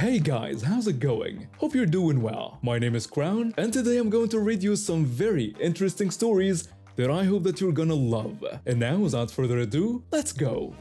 Hey guys, how's it going? Hope you're doing well. My name is Crown, and today I'm going to read you some very interesting stories that I hope that you're gonna love. And now, without further ado, let's go!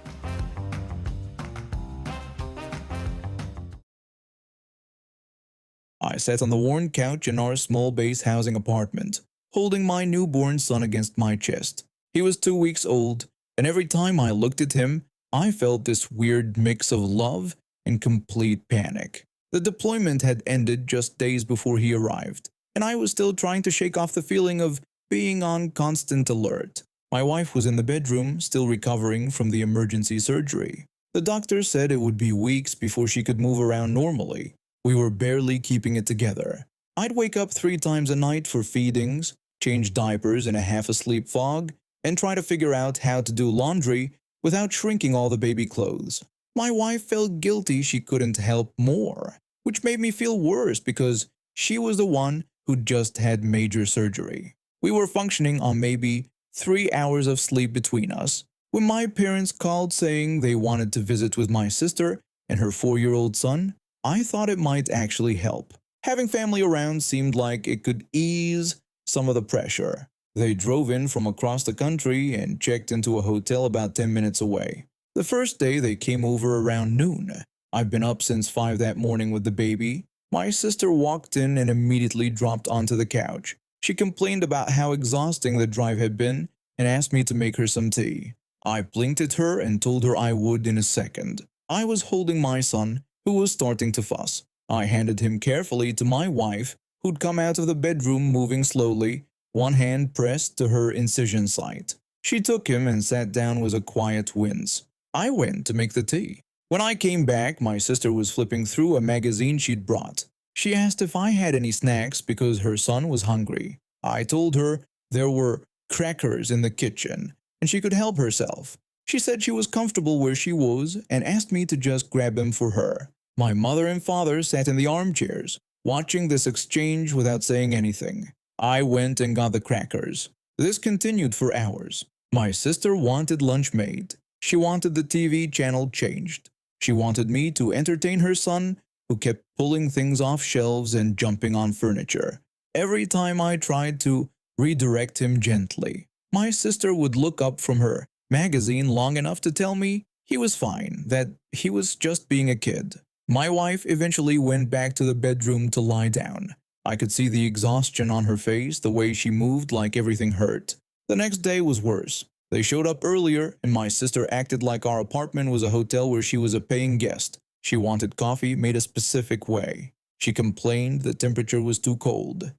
I sat on the worn couch in our small base housing apartment, holding my newborn son against my chest. He was 2 weeks old, and every time I looked at him, I felt this weird mix of love and complete panic. The deployment had ended just days before he arrived, and I was still trying to shake off the feeling of being on constant alert. My wife was in the bedroom, still recovering from the emergency surgery. The doctor said it would be weeks before she could move around normally. We were barely keeping it together. I'd wake up 3 times a night for feedings, change diapers in a half-asleep fog, and try to figure out how to do laundry without shrinking all the baby clothes. My wife felt guilty she couldn't help more, which made me feel worse because she was the one who just had major surgery. We were functioning on maybe 3 hours of sleep between us when my parents called saying they wanted to visit with my sister and her 4-year-old son. I thought it might actually help. Having family around seemed like it could ease some of the pressure. They drove in from across the country and checked into a hotel about 10 minutes away. The first day they came over around noon. I've been up since 5 that morning with the baby. My sister walked in and immediately dropped onto the couch. She complained about how exhausting the drive had been and asked me to make her some tea. I blinked at her and told her I would in a second. I was holding my son, who was starting to fuss. I handed him carefully to my wife, who'd come out of the bedroom moving slowly, one hand pressed to her incision site. She took him and sat down with a quiet wince. I went to make the tea. When I came back, my sister was flipping through a magazine she'd brought. She asked if I had any snacks because her son was hungry. I told her there were crackers in the kitchen and she could help herself. She said she was comfortable where she was and asked me to just grab them for her. My mother and father sat in the armchairs, watching this exchange without saying anything. I went and got the crackers. This continued for hours. My sister wanted lunch made. She wanted the TV channel changed. She wanted me to entertain her son, who kept pulling things off shelves and jumping on furniture. Every time I tried to redirect him gently, my sister would look up from her magazine long enough to tell me he was fine, that he was just being a kid. My wife eventually went back to the bedroom to lie down. I could see the exhaustion on her face, the way she moved like everything hurt. The next day was worse. They showed up earlier, and my sister acted like our apartment was a hotel where she was a paying guest. She wanted coffee made a specific way. She complained the temperature was too cold.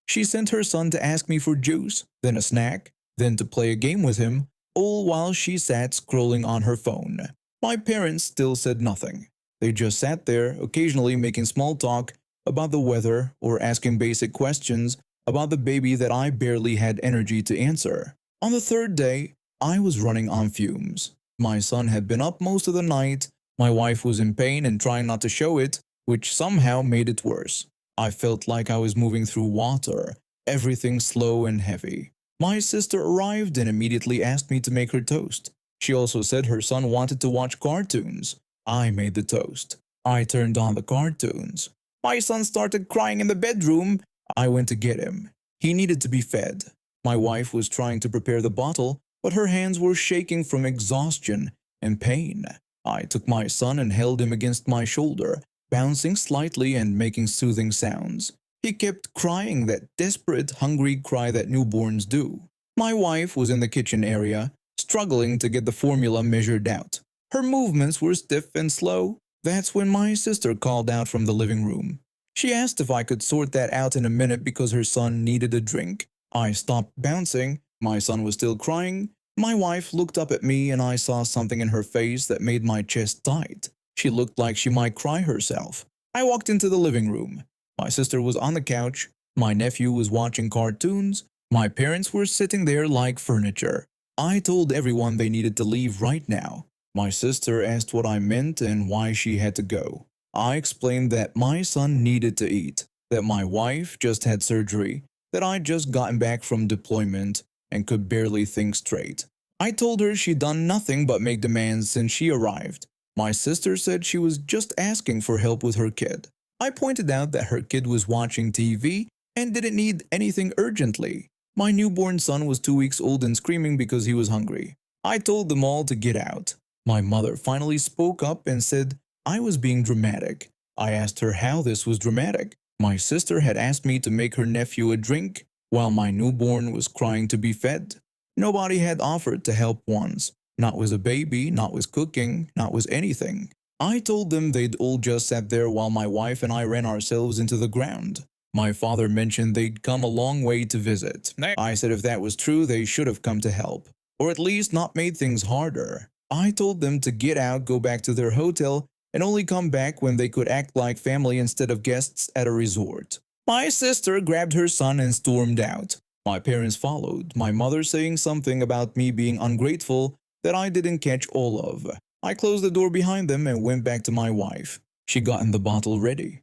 She sent her son to ask me for juice, then a snack, then to play a game with him, all while she sat scrolling on her phone. My parents still said nothing. They just sat there, occasionally making small talk about the weather or asking basic questions about the baby that I barely had energy to answer. On the third day, I was running on fumes. My son had been up most of the night. My wife was in pain and trying not to show it, which somehow made it worse. I felt like I was moving through water, everything slow and heavy. My sister arrived and immediately asked me to make her toast. She also said her son wanted to watch cartoons. I made the toast. I turned on the cartoons. My son started crying in the bedroom. I went to get him. He needed to be fed. My wife was trying to prepare the bottle, but her hands were shaking from exhaustion and pain. I took my son and held him against my shoulder, bouncing slightly and making soothing sounds. He kept crying that desperate, hungry cry that newborns do. My wife was in the kitchen area, struggling to get the formula measured out. Her movements were stiff and slow. That's when my sister called out from the living room. She asked if I could sort that out in a minute because her son needed a drink. I stopped bouncing. My son was still crying. My wife looked up at me and I saw something in her face that made my chest tight. She looked like she might cry herself. I walked into the living room. My sister was on the couch. My nephew was watching cartoons. My parents were sitting there like furniture. I told everyone they needed to leave right now. My sister asked what I meant and why she had to go. I explained that my son needed to eat, that my wife just had surgery, that I'd just gotten back from deployment and could barely think straight. I told her she'd done nothing but make demands since she arrived. My sister said she was just asking for help with her kid. I pointed out that her kid was watching TV and didn't need anything urgently. My newborn son was 2 weeks old and screaming because he was hungry. I told them all to get out. My mother finally spoke up and said I was being dramatic. I asked her how this was dramatic. My sister had asked me to make her nephew a drink while my newborn was crying to be fed. Nobody had offered to help once. Not with a baby, not with cooking, not with anything. I told them they'd all just sat there while my wife and I ran ourselves into the ground. My father mentioned they'd come a long way to visit. I said if that was true, they should have come to help, or at least not made things harder. I told them to get out, go back to their hotel, and only come back when they could act like family instead of guests at a resort. My sister grabbed her son and stormed out. My parents followed, my mother saying something about me being ungrateful that I didn't catch all of. I closed the door behind them and went back to my wife. She gotten the bottle ready.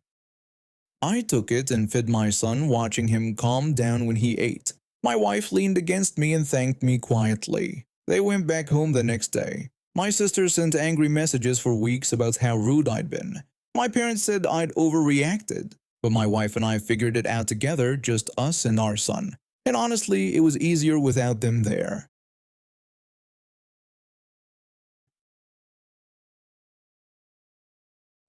I took it and fed my son, watching him calm down when he ate. My wife leaned against me and thanked me quietly. They went back home the next day. My sister sent angry messages for weeks about how rude I'd been. My parents said I'd overreacted, but my wife and I figured it out together, just us and our son. And honestly, it was easier without them there.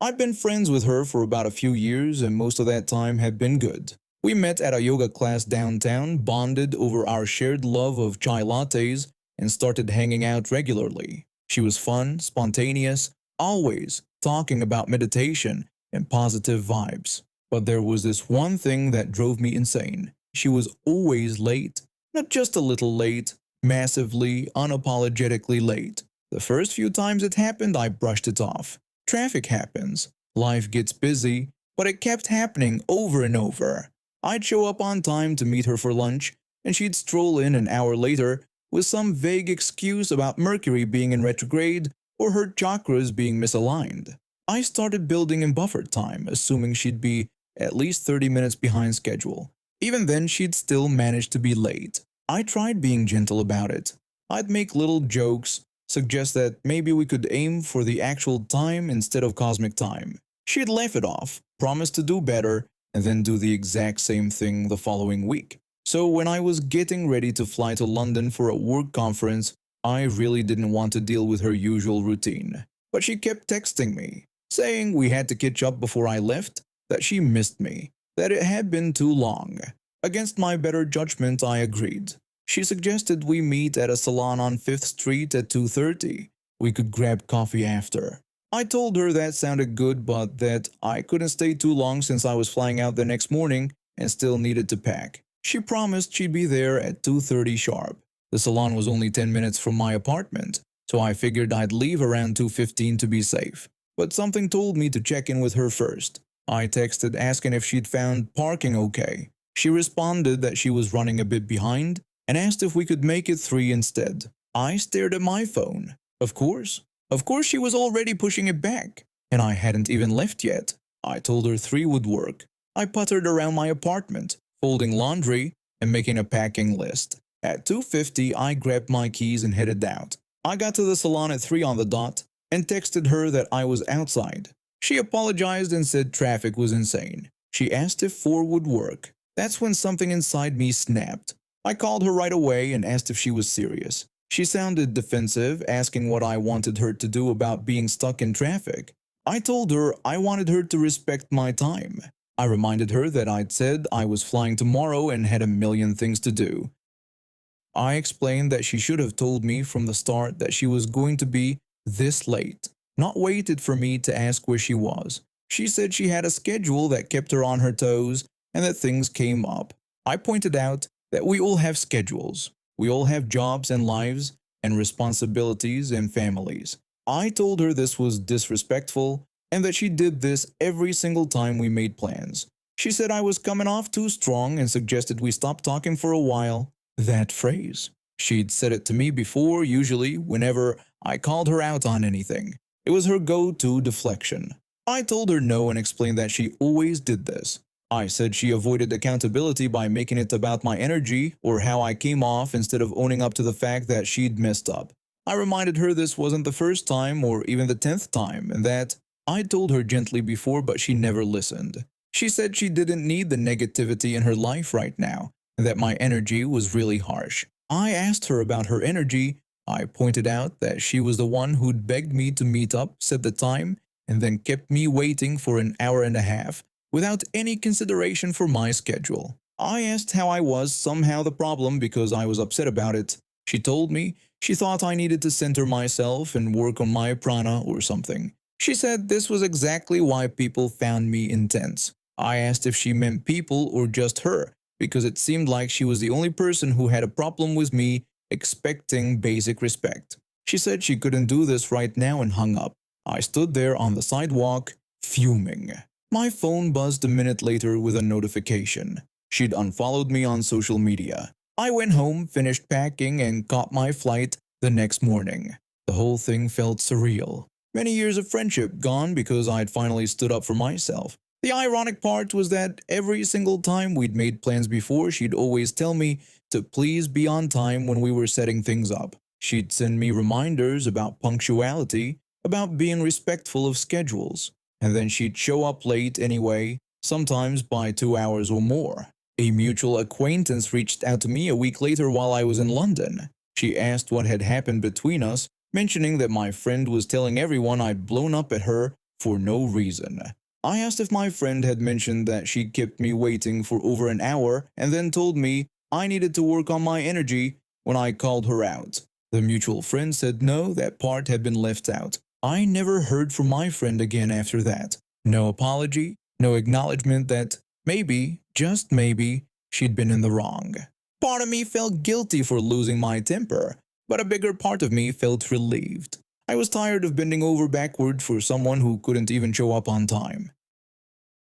I've been friends with her for about a few years, and most of that time had been good. We met at a yoga class downtown, bonded over our shared love of chai lattes, and started hanging out regularly. She was fun, spontaneous, always talking about meditation and positive vibes. But there was this one thing that drove me insane. She was always late. Not just a little late, massively, unapologetically late. The first few times it happened, I brushed it off. Traffic happens, life gets busy, but it kept happening over and over. I'd show up on time to meet her for lunch, and she'd stroll in an hour later with some vague excuse about Mercury being in retrograde or her chakras being misaligned. I started building in buffer time, assuming she'd be at least 30 minutes behind schedule. Even then, she'd still manage to be late. I tried being gentle about it. I'd make little jokes, suggest that maybe we could aim for the actual time instead of cosmic time. She'd laugh it off, promise to do better, and then do the exact same thing the following week. So when I was getting ready to fly to London for a work conference, I really didn't want to deal with her usual routine. But she kept texting me, saying we had to catch up before I left, that she missed me, that it had been too long. Against my better judgment, I agreed. She suggested we meet at a salon on 5th Street at 2:30. We could grab coffee after. I told her that sounded good, but that I couldn't stay too long since I was flying out the next morning and still needed to pack. She promised she'd be there at 2:30 sharp. The salon was only 10 minutes from my apartment, so I figured I'd leave around 2:15 to be safe. But something told me to check in with her first. I texted asking if she'd found parking okay. She responded that she was running a bit behind and asked if we could make it 3 instead. I stared at my phone. Of course she was already pushing it back, and I hadn't even left yet. I told her 3 would work. I puttered around my apartment, folding laundry and making a packing list. At 2:50, I grabbed my keys and headed out. I got to the salon at 3 on the dot and texted her that I was outside. She apologized and said traffic was insane. She asked if 4 would work. That's when something inside me snapped. I called her right away and asked if she was serious. She sounded defensive, asking what I wanted her to do about being stuck in traffic. I told her I wanted her to respect my time. I reminded her that I'd said I was flying tomorrow and had a million things to do. I explained that she should have told me from the start that she was going to be this late, not waited for me to ask where she was. She said she had a schedule that kept her on her toes and that things came up. I pointed out that we all have schedules. We all have jobs and lives and responsibilities and families. I told her this was disrespectful and that she did this every single time we made plans. She said I was coming off too strong and suggested we stop talking for a while. That phrase. She'd said it to me before, usually whenever I called her out on anything. It was her go-to deflection. I told her no and explained that she always did this. I said she avoided accountability by making it about my energy or how I came off instead of owning up to the fact that she'd messed up. I reminded her this wasn't the first time or even the 10th time, and that I'd told her gently before, but she never listened. She said she didn't need the negativity in her life right now, and that my energy was really harsh. I asked her about her energy. I pointed out that she was the one who'd begged me to meet up, set the time, and then kept me waiting for an hour and a half without any consideration for my schedule. I asked how I was somehow the problem because I was upset about it. She told me she thought I needed to center myself and work on my prana or something. She said this was exactly why people found me intense. I asked if she meant people or just her, because it seemed like she was the only person who had a problem with me expecting basic respect. She said she couldn't do this right now and hung up. I stood there on the sidewalk, fuming. My phone buzzed a minute later with a notification. She'd unfollowed me on social media. I went home, finished packing, and caught my flight the next morning. The whole thing felt surreal. Many years of friendship gone because I'd finally stood up for myself. The ironic part was that every single time we'd made plans before, she'd always tell me to please be on time when we were setting things up. She'd send me reminders about punctuality, about being respectful of schedules, and then she'd show up late anyway, sometimes by 2 hours or more. A mutual acquaintance reached out to me a week later while I was in London. She asked what had happened between us, mentioning that my friend was telling everyone I'd blown up at her for no reason. I asked if my friend had mentioned that she kept me waiting for over an hour and then told me I needed to work on my energy when I called her out. The mutual friend said no, that part had been left out. I never heard from my friend again after that. No apology, no acknowledgement that maybe, just maybe, she'd been in the wrong. Part of me felt guilty for losing my temper, but a bigger part of me felt relieved. I was tired of bending over backward for someone who couldn't even show up on time.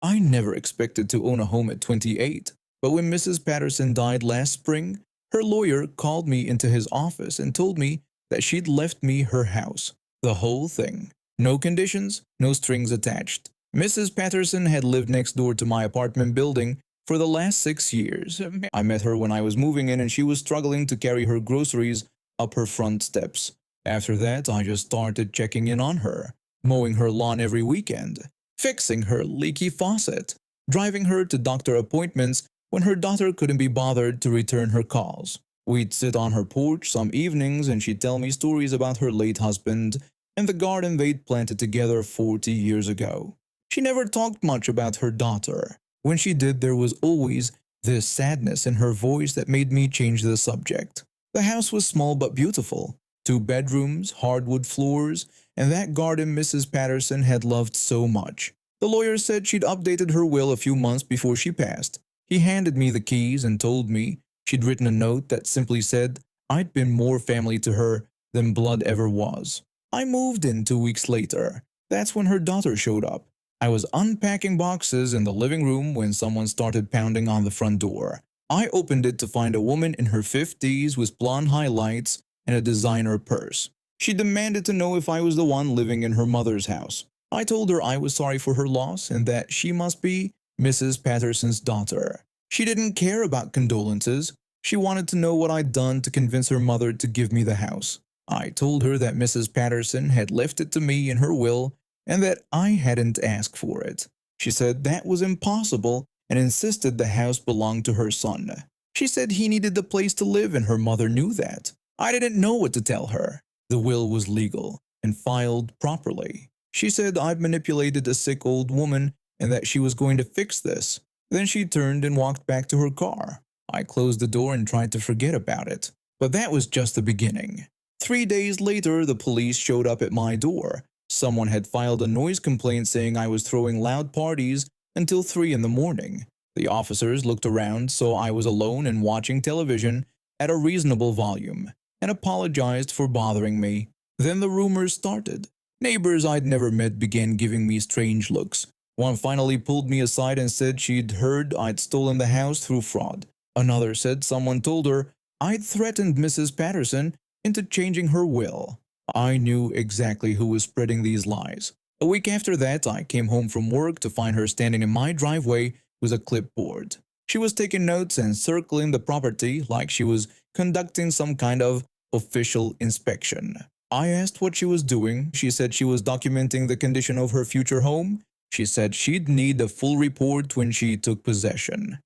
I never expected to own a home at 28, but when Mrs. Patterson died last spring, her lawyer called me into his office and told me that she'd left me her house. The whole thing. No conditions, no strings attached. Mrs. Patterson had lived next door to my apartment building for the last 6 years. I met her when I was moving in and she was struggling to carry her groceries up her front steps. After that, I just started checking in on her, mowing her lawn every weekend, fixing her leaky faucet, driving her to doctor appointments when her daughter couldn't be bothered to return her calls. We'd sit on her porch some evenings and she'd tell me stories about her late husband and the garden they'd planted together 40 years ago. She never talked much about her daughter. When she did, there was always this sadness in her voice that made me change the subject. The house was small but beautiful. 2 bedrooms, hardwood floors, and that garden Mrs. Patterson had loved so much. The lawyer said she'd updated her will a few months before she passed. He handed me the keys and told me she'd written a note that simply said I'd been more family to her than blood ever was. I moved in 2 weeks later. That's when her daughter showed up. I was unpacking boxes in the living room when someone started pounding on the front door. I opened it to find a woman in her 50s with blonde highlights and a designer purse. She demanded to know if I was the one living in her mother's house. I told her I was sorry for her loss and that she must be Mrs. Patterson's daughter. She didn't care about condolences. She wanted to know what I'd done to convince her mother to give me the house. I told her that Mrs. Patterson had left it to me in her will and that I hadn't asked for it. She said that was impossible and insisted the house belonged to her son. She said he needed the place to live and her mother knew that. I didn't know what to tell her. The will was legal and filed properly. She said I'd manipulated a sick old woman and that she was going to fix this. Then she turned and walked back to her car. I closed the door and tried to forget about it. But that was just the beginning. 3 days later, the police showed up at my door. Someone had filed a noise complaint saying I was throwing loud parties until 3 in the morning. The officers looked around, saw I was alone and watching television at a reasonable volume, and apologized for bothering me. Then the rumors started. Neighbors I'd never met began giving me strange looks. One finally pulled me aside and said she'd heard I'd stolen the house through fraud. Another said someone told her I'd threatened Mrs. Patterson into changing her will. I knew exactly who was spreading these lies. A week after that, I came home from work to find her standing in my driveway with a clipboard. She was taking notes and circling the property like she was conducting some kind of official inspection. I asked what she was doing. She said she was documenting the condition of her future home. She said she'd need a full report when she took possession.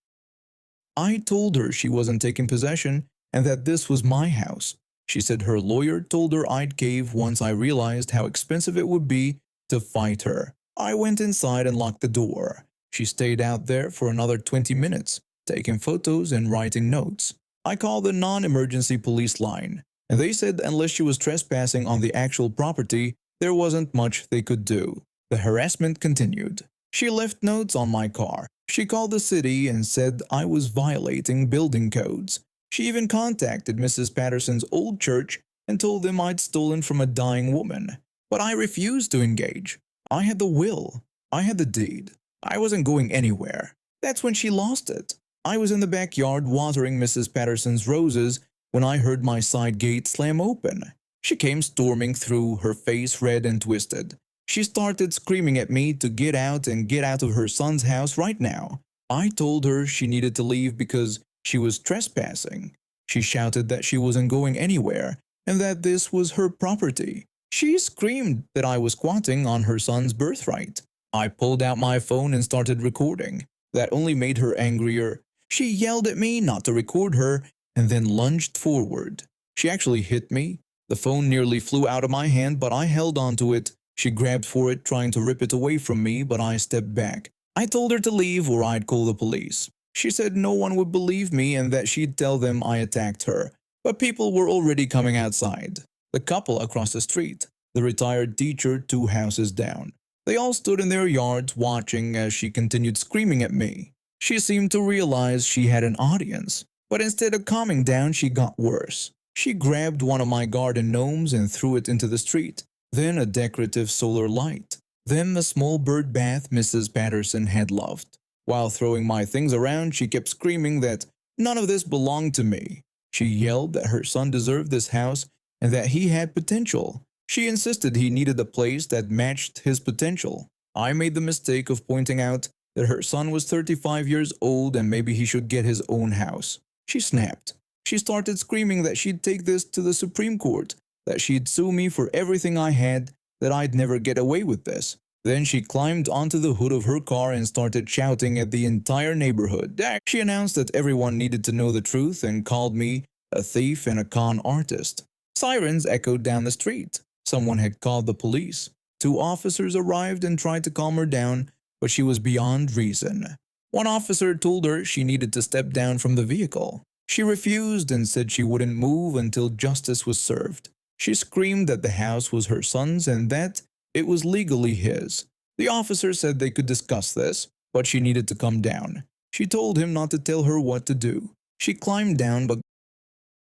I told her she wasn't taking possession and that this was my house. She said her lawyer told her I'd cave once I realized how expensive it would be to fight her. I went inside and locked the door. She stayed out there for another 20 minutes, taking photos and writing notes. I called the non-emergency police line, and they said unless she was trespassing on the actual property, there wasn't much they could do. The harassment continued. She left notes on my car. She called the city and said I was violating building codes. She even contacted Mrs. Patterson's old church and told them I'd stolen from a dying woman. But I refused to engage. I had the will. I had the deed. I wasn't going anywhere. That's when she lost it. I was in the backyard watering Mrs. Patterson's roses when I heard my side gate slam open. She came storming through, her face red and twisted. She started screaming at me to get out and get out of her son's house right now. I told her she needed to leave because she was trespassing. She shouted that she wasn't going anywhere and that this was her property. She screamed that I was squatting on her son's birthright. I pulled out my phone and started recording. That only made her angrier. She yelled at me not to record her and then lunged forward. She actually hit me. The phone nearly flew out of my hand, but I held onto it. She grabbed for it, trying to rip it away from me, but I stepped back. I told her to leave or I'd call the police. She said no one would believe me and that she'd tell them I attacked her. But people were already coming outside. The couple across the street, the retired teacher 2 houses down. They all stood in their yards watching as she continued screaming at me. She seemed to realize she had an audience, but instead of calming down, she got worse. She grabbed one of my garden gnomes and threw it into the street, then a decorative solar light, then the small bird bath Mrs. Patterson had loved. While throwing my things around, she kept screaming that none of this belonged to me. She yelled that her son deserved this house and that he had potential. She insisted he needed a place that matched his potential. I made the mistake of pointing out that her son was 35 years old and maybe he should get his own house. She snapped. She started screaming that she'd take this to the Supreme Court, that she'd sue me for everything I had, that I'd never get away with this. Then she climbed onto the hood of her car and started shouting at the entire neighborhood. She announced that everyone needed to know the truth and called me a thief and a con artist. Sirens echoed down the street. Someone had called the police. 2 officers arrived and tried to calm her down, but she was beyond reason. One officer told her she needed to step down from the vehicle. She refused and said she wouldn't move until justice was served. She screamed that the house was her son's and that it was legally his. The officer said they could discuss this, but she needed to come down. She told him not to tell her what to do. She climbed down but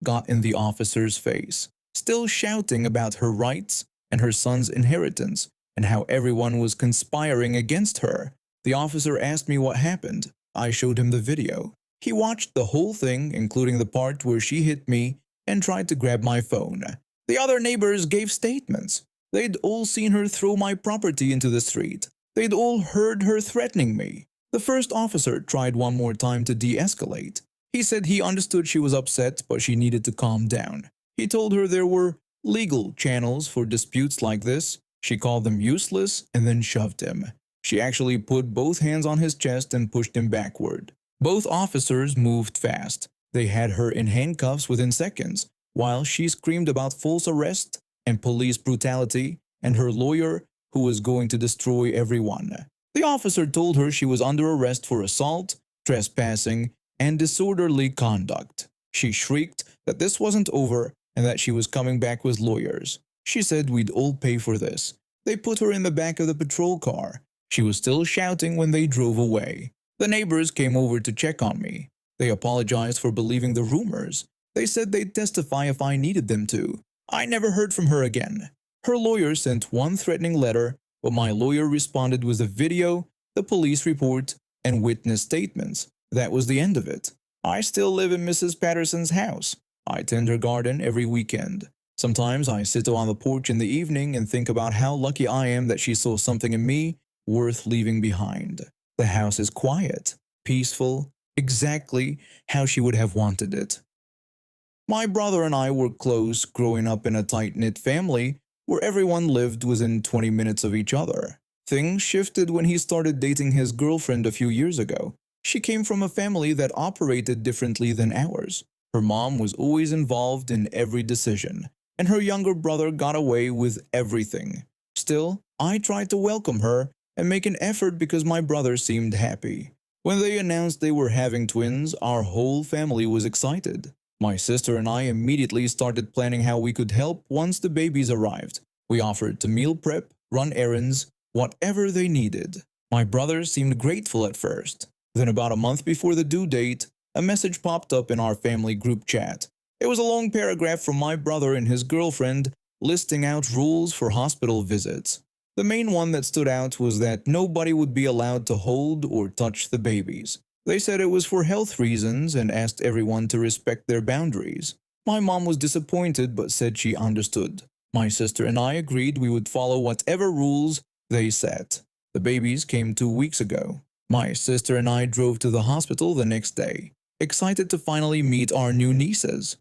got in the officer's face, still shouting about her rights and her son's inheritance and how everyone was conspiring against her. The officer asked me what happened. I showed him the video. He watched the whole thing, including the part where she hit me and tried to grab my phone. The other neighbors gave statements. They'd all seen her throw my property into the street. They'd all heard her threatening me. The first officer tried one more time to de-escalate. He said he understood she was upset, but she needed to calm down. He told her there were legal channels for disputes like this. She called them useless and then shoved him. She actually put both hands on his chest and pushed him backward. Both officers moved fast. They had her in handcuffs within seconds, while she screamed about false arrest and police brutality and her lawyer who was going to destroy everyone. The officer told her she was under arrest for assault, trespassing, and disorderly conduct. She shrieked that this wasn't over and that she was coming back with lawyers. She said we'd all pay for this. They put her in the back of the patrol car. She was still shouting when they drove away. The neighbors came over to check on me. They apologized for believing the rumors. They said they'd testify if I needed them to. I never heard from her again. Her lawyer sent one threatening letter, but my lawyer responded with a video, the police report, and witness statements. That was the end of it. I still live in Mrs. Patterson's house. I tend her garden every weekend. Sometimes I sit on the porch in the evening and think about how lucky I am that she saw something in me worth leaving behind. The house is quiet, peaceful, exactly how she would have wanted it. My brother and I were close, growing up in a tight-knit family where everyone lived within 20 minutes of each other. Things shifted when he started dating his girlfriend a few years ago. She came from a family that operated differently than ours. Her mom was always involved in every decision, and her younger brother got away with everything. Still, I tried to welcome her and make an effort because my brother seemed happy. When they announced they were having twins, our whole family was excited. My sister and I immediately started planning how we could help once the babies arrived. We offered to meal prep, run errands, whatever they needed. My brother seemed grateful at first. Then about a month before the due date, a message popped up in our family group chat. It was a long paragraph from my brother and his girlfriend listing out rules for hospital visits. The main one that stood out was that nobody would be allowed to hold or touch the babies. They said it was for health reasons and asked everyone to respect their boundaries. My mom was disappointed but said she understood. My sister and I agreed we would follow whatever rules they set. The babies came 2 weeks ago. My sister and I drove to the hospital the next day, excited to finally meet our new nieces.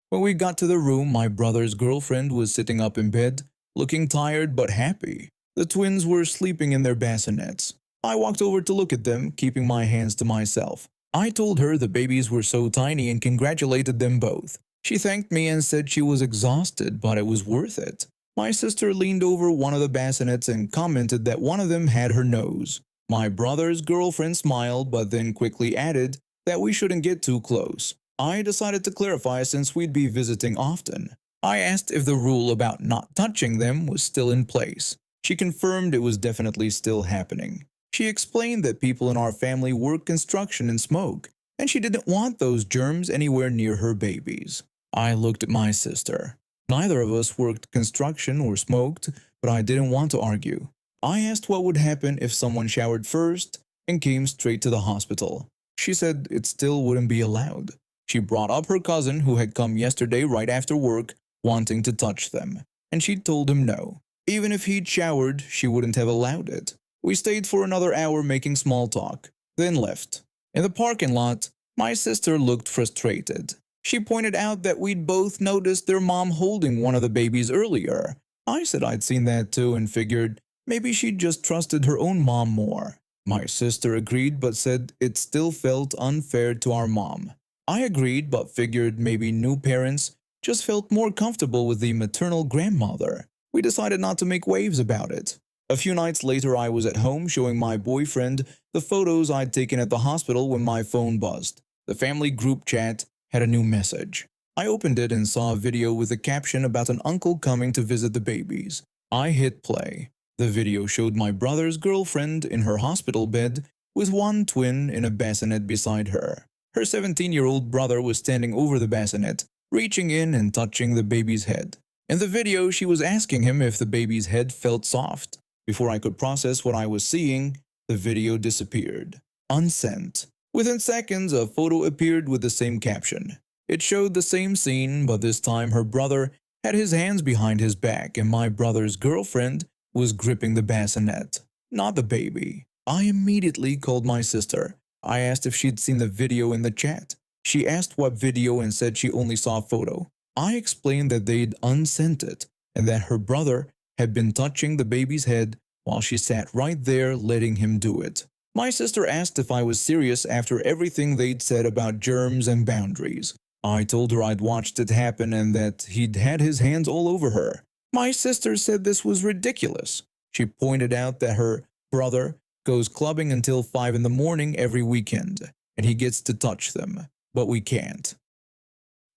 When we got to the room, my brother's girlfriend was sitting up in bed, looking tired but happy. The twins were sleeping in their bassinets. I walked over to look at them, keeping my hands to myself. I told her the babies were so tiny and congratulated them both. She thanked me and said she was exhausted, but it was worth it. My sister leaned over one of the bassinets and commented that one of them had her nose. My brother's girlfriend smiled, but then quickly added that we shouldn't get too close. I decided to clarify since we'd be visiting often. I asked if the rule about not touching them was still in place. She confirmed it was definitely still happening. She explained that people in our family work construction and smoke, and she didn't want those germs anywhere near her babies. I looked at my sister. Neither of us worked construction or smoked, but I didn't want to argue. I asked what would happen if someone showered first and came straight to the hospital. She said it still wouldn't be allowed. She brought up her cousin who had come yesterday right after work, wanting to touch them, and she told him no. Even if he'd showered, she wouldn't have allowed it. We stayed for another hour making small talk, then left. In the parking lot, my sister looked frustrated. She pointed out that we'd both noticed their mom holding one of the babies earlier. I said I'd seen that too and figured maybe she'd just trusted her own mom more. My sister agreed but said it still felt unfair to our mom. I agreed but figured maybe new parents just felt more comfortable with the maternal grandmother. We decided not to make waves about it. A few nights later, I was at home showing my boyfriend the photos I'd taken at the hospital when my phone buzzed. The family group chat had a new message. I opened it and saw a video with a caption about an uncle coming to visit the babies. I hit play. The video showed my brother's girlfriend in her hospital bed with one twin in a bassinet beside her. Her 17-year-old brother was standing over the bassinet, reaching in and touching the baby's head. In the video, she was asking him if the baby's head felt soft. Before I could process what I was seeing, the video disappeared. Unsent. Within seconds, a photo appeared with the same caption. It showed the same scene, but this time her brother had his hands behind his back and my brother's girlfriend was gripping the bassinet, not the baby. I immediately called my sister. I asked if she'd seen the video in the chat. She asked what video and said she only saw a photo. I explained that they'd unsent it and that her brother had been touching the baby's head while she sat right there letting him do it. My sister asked if I was serious after everything they'd said about germs and boundaries. I told her I'd watched it happen and that he'd had his hands all over her. My sister said this was ridiculous. She pointed out that her brother goes clubbing until 5 in the morning every weekend, and he gets to touch them, but we can't.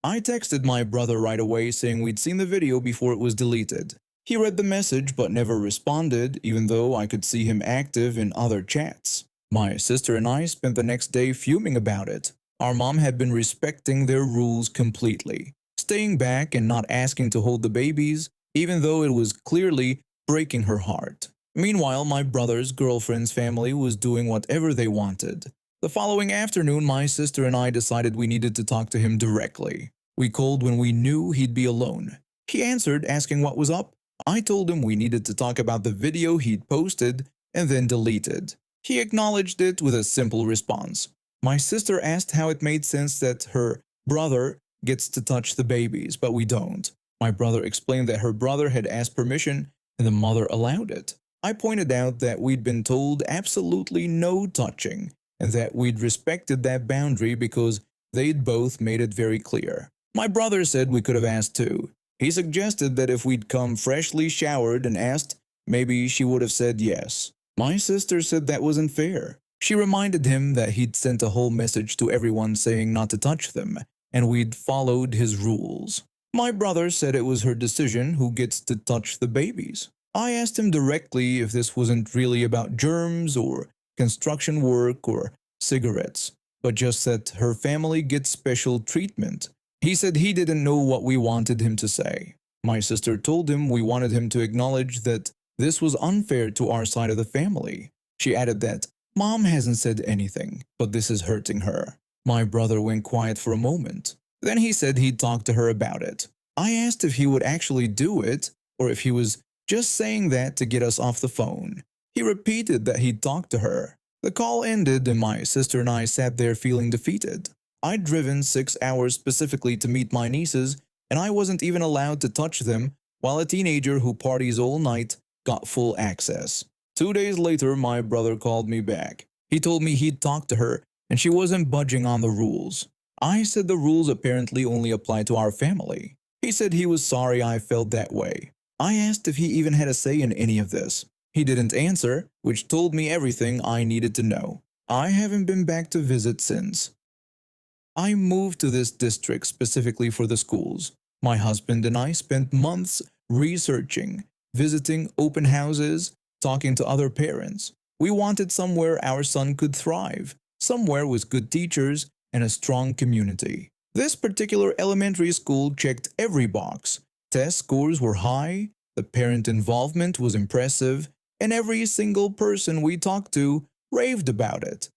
I texted my brother right away saying we'd seen the video before it was deleted. He read the message but never responded, even though I could see him active in other chats. My sister and I spent the next day fuming about it. Our mom had been respecting their rules completely, staying back and not asking to hold the babies, even though it was clearly breaking her heart. Meanwhile, my brother's girlfriend's family was doing whatever they wanted. The following afternoon, my sister and I decided we needed to talk to him directly. We called when we knew he'd be alone. He answered, asking what was up. I told him we needed to talk about the video he'd posted and then deleted. He acknowledged it with a simple response. My sister asked how it made sense that her brother gets to touch the babies, but we don't. My brother explained that her brother had asked permission and the mother allowed it. I pointed out that we'd been told absolutely no touching and that we'd respected that boundary because they'd both made it very clear. My brother said we could have asked too. He suggested that if we'd come freshly showered and asked, maybe she would have said yes. My sister said that wasn't fair. She reminded him that he'd sent a whole message to everyone saying not to touch them, and we'd followed his rules. My brother said it was her decision who gets to touch the babies. I asked him directly if this wasn't really about germs or construction work or cigarettes, but just that her family gets special treatment. He said he didn't know what we wanted him to say. My sister told him we wanted him to acknowledge that this was unfair to our side of the family. She added that Mom hasn't said anything, but this is hurting her. My brother went quiet for a moment. Then he said he'd talk to her about it. I asked if he would actually do it or if he was just saying that to get us off the phone. He repeated that he'd talk to her. The call ended and my sister and I sat there feeling defeated. I'd driven 6 hours specifically to meet my nieces, and I wasn't even allowed to touch them, while a teenager who parties all night got full access. 2 days later, my brother called me back. He told me he'd talked to her, and she wasn't budging on the rules. I said the rules apparently only apply to our family. He said he was sorry I felt that way. I asked if he even had a say in any of this. He didn't answer, which told me everything I needed to know. I haven't been back to visit since. I moved to this district specifically for the schools. My husband and I spent months researching, visiting open houses, talking to other parents. We wanted somewhere our son could thrive, somewhere with good teachers and a strong community. This particular elementary school checked every box. Test scores were high, the parent involvement was impressive, and every single person we talked to raved about it.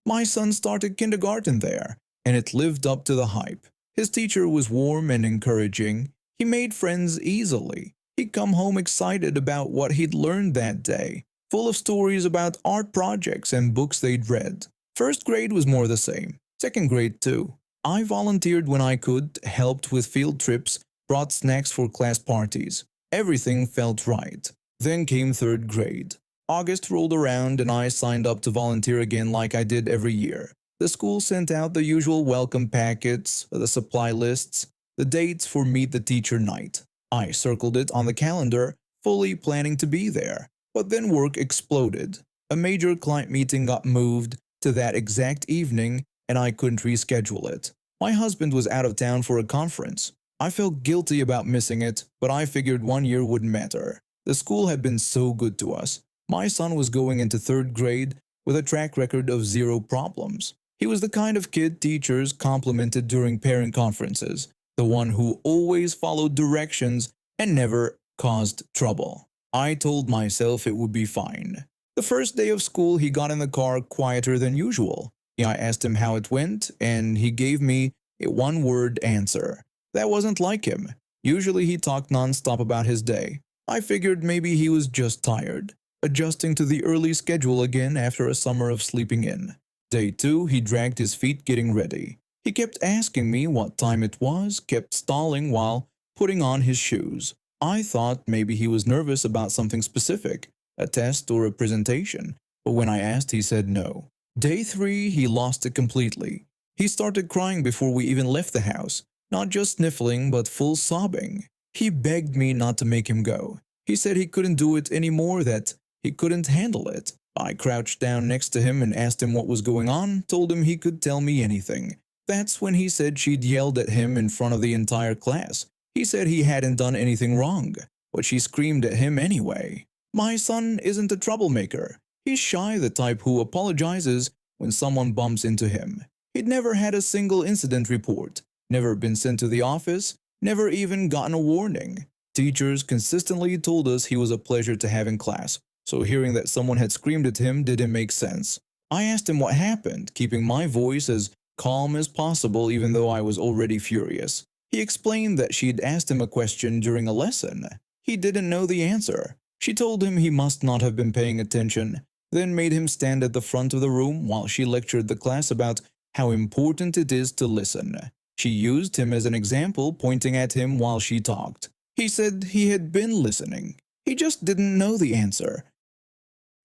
My son started kindergarten there, and it lived up to the hype. His teacher was warm and encouraging. He made friends easily. He'd come home excited about what he'd learned that day, full of stories about art projects and books they'd read. First grade was more the same. Second grade too. I volunteered when I could, helped with field trips, brought snacks for class parties. Everything felt right. Then came third grade. August rolled around and I signed up to volunteer again like I did every year. The school sent out the usual welcome packets, the supply lists, the dates for Meet the Teacher night. I circled it on the calendar, fully planning to be there. But then work exploded. A major client meeting got moved to that exact evening and I couldn't reschedule it. My husband was out of town for a conference. I felt guilty about missing it, but I figured 1 year wouldn't matter. The school had been so good to us. My son was going into third grade with a track record of 0 problems. He was the kind of kid teachers complimented during parent conferences, the one who always followed directions and never caused trouble. I told myself it would be fine. The first day of school, he got in the car quieter than usual. I asked him how it went, and he gave me a one-word answer. That wasn't like him. Usually he talked non-stop about his day. I figured maybe he was just tired, adjusting to the early schedule again after a summer of sleeping in. Day 2, he dragged his feet getting ready. He kept asking me what time it was, kept stalling while putting on his shoes. I thought maybe he was nervous about something specific, a test or a presentation, but when I asked he said no. Day 3, he lost it completely. He started crying before we even left the house, not just sniffling but full sobbing. He begged me not to make him go. He said he couldn't do it anymore, that he couldn't handle it. I crouched down next to him and asked him what was going on, told him he could tell me anything. That's when he said she'd yelled at him in front of the entire class. He said he hadn't done anything wrong, but she screamed at him anyway. My son isn't a troublemaker. He's shy, the type who apologizes when someone bumps into him. He'd never had a single incident report, never been sent to the office, never even gotten a warning. Teachers consistently told us he was a pleasure to have in class, so hearing that someone had screamed at him didn't make sense. I asked him what happened, keeping my voice as calm as possible even though I was already furious. He explained that she'd asked him a question during a lesson. He didn't know the answer. She told him he must not have been paying attention, then made him stand at the front of the room while she lectured the class about how important it is to listen. She used him as an example, pointing at him while she talked. He said he had been listening. He just didn't know the answer.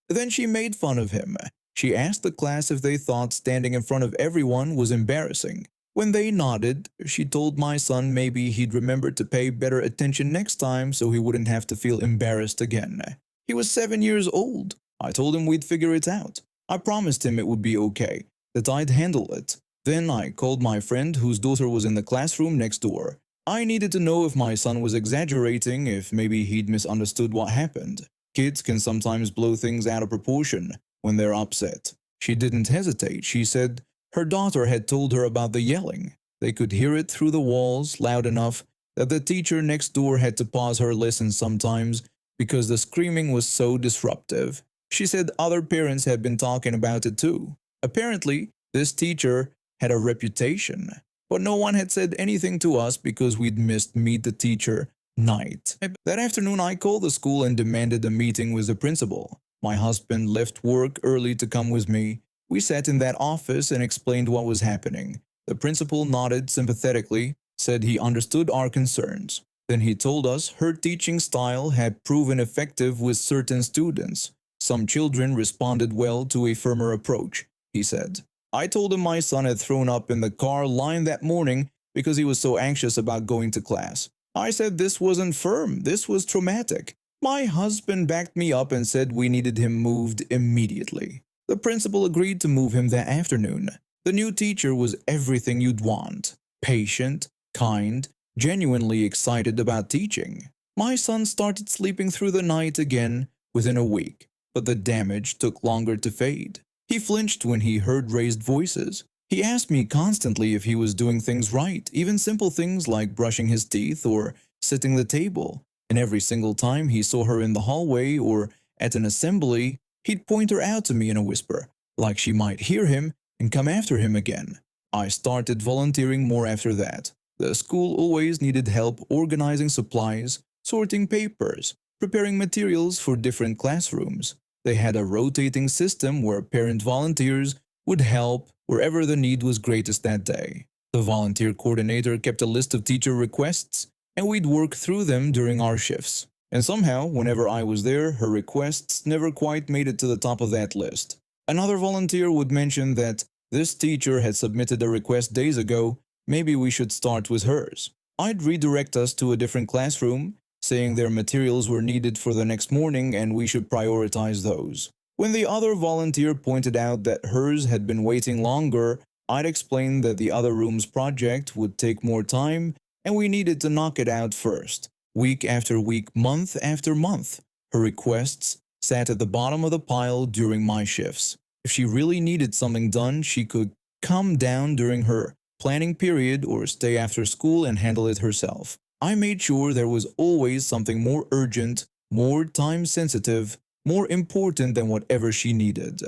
Then she made fun of him. She asked the class if they thought standing in front of everyone was embarrassing. When they nodded, she told my son maybe he'd remember to pay better attention next time so he wouldn't have to feel embarrassed again. He was 7 years old. I told him we'd figure it out. I promised him it would be okay, that I'd handle it. Then I called my friend whose daughter was in the classroom next door. I needed to know if my son was exaggerating, if maybe he'd misunderstood what happened. Kids can sometimes blow things out of proportion when they're upset. She didn't hesitate. She said her daughter had told her about the yelling. They could hear it through the walls loud enough that the teacher next door had to pause her lesson sometimes because the screaming was so disruptive. She said other parents had been talking about it too. Apparently, this teacher had a reputation, but no one had said anything to us because we'd missed meet the teacher night. That afternoon, I called the school and demanded a meeting with the principal. My husband left work early to come with me. We sat in that office and explained what was happening. The principal nodded sympathetically, said he understood our concerns. Then he told us her teaching style had proven effective with certain students. Some children responded well to a firmer approach, he said. I told him my son had thrown up in the car line that morning because he was so anxious about going to class. I said this wasn't firm, this was traumatic. My husband backed me up and said we needed him moved immediately. The principal agreed to move him that afternoon. The new teacher was everything you'd want. Patient, kind, genuinely excited about teaching. My son started sleeping through the night again within a week, but the damage took longer to fade. He flinched when he heard raised voices. He asked me constantly if he was doing things right, even simple things like brushing his teeth or sitting the table. And every single time he saw her in the hallway or at an assembly, he'd point her out to me in a whisper, like she might hear him and come after him again. I started volunteering more after that. The school always needed help organizing supplies, sorting papers, preparing materials for different classrooms. They had a rotating system where parent volunteers would help wherever the need was greatest that day. The volunteer coordinator kept a list of teacher requests, and we'd work through them during our shifts. And somehow, whenever I was there, her requests never quite made it to the top of that list. Another volunteer would mention that this teacher had submitted a request days ago, maybe we should start with hers. I'd redirect us to a different classroom, saying their materials were needed for the next morning and we should prioritize those. When the other volunteer pointed out that hers had been waiting longer, I'd explain that the other room's project would take more time and we needed to knock it out first. Week after week, month after month, her requests sat at the bottom of the pile during my shifts. If she really needed something done, she could come down during her planning period or stay after school and handle it herself. I made sure there was always something more urgent, more time-sensitive, more important than whatever she needed.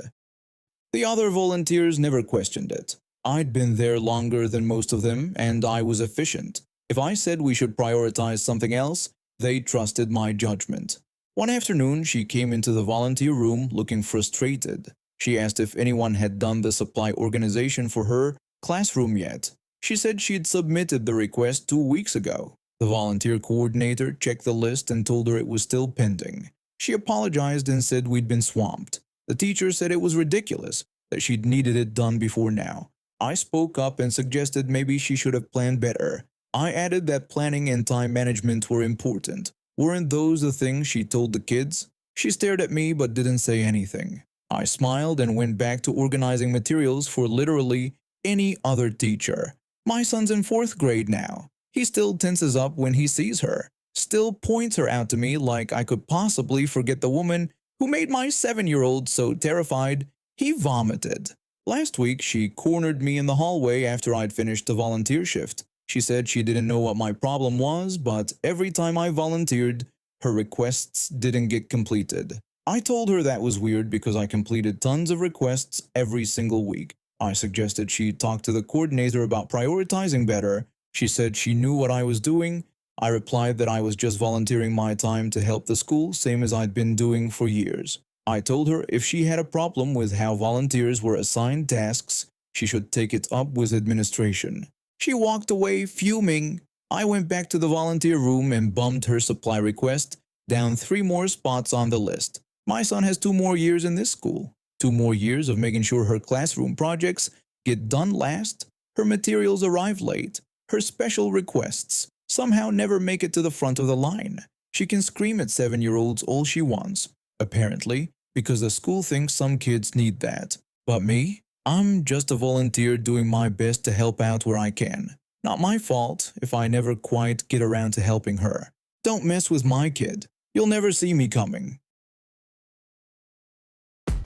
The other volunteers never questioned it. I'd been there longer than most of them, and I was efficient. If I said we should prioritize something else, they trusted my judgment. One afternoon, she came into the volunteer room looking frustrated. She asked if anyone had done the supply organization for her classroom yet. She said she'd submitted the request 2 weeks ago. The volunteer coordinator checked the list and told her it was still pending. She apologized and said we'd been swamped. The teacher said it was ridiculous, that she'd needed it done before now. I spoke up and suggested maybe she should have planned better. I added that planning and time management were important. Weren't those the things she told the kids? She stared at me but didn't say anything. I smiled and went back to organizing materials for literally any other teacher. My son's in 4th grade now. He still tenses up when he sees her, still points her out to me like I could possibly forget the woman who made my 7-year-old so terrified he vomited. Last week, she cornered me in the hallway after I'd finished the volunteer shift. She said she didn't know what my problem was, but every time I volunteered, her requests didn't get completed. I told her that was weird because I completed tons of requests every single week. I suggested she talk to the coordinator about prioritizing better. She said she knew what I was doing. I replied that I was just volunteering my time to help the school, same as I'd been doing for years. I told her if she had a problem with how volunteers were assigned tasks, she should take it up with administration. She walked away fuming. I went back to the volunteer room and bumped her supply request down 3 more spots on the list. My son has 2 more years in this school. 2 more years of making sure her classroom projects get done last, her materials arrive late, her special requests somehow never make it to the front of the line. She can scream at 7-year-olds all she wants, apparently, because the school thinks some kids need that. But me? I'm just a volunteer doing my best to help out where I can. Not my fault if I never quite get around to helping her. Don't mess with my kid. You'll never see me coming.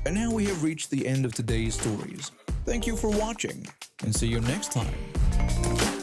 And now we have reached the end of today's stories. Thank you for watching, and see you next time.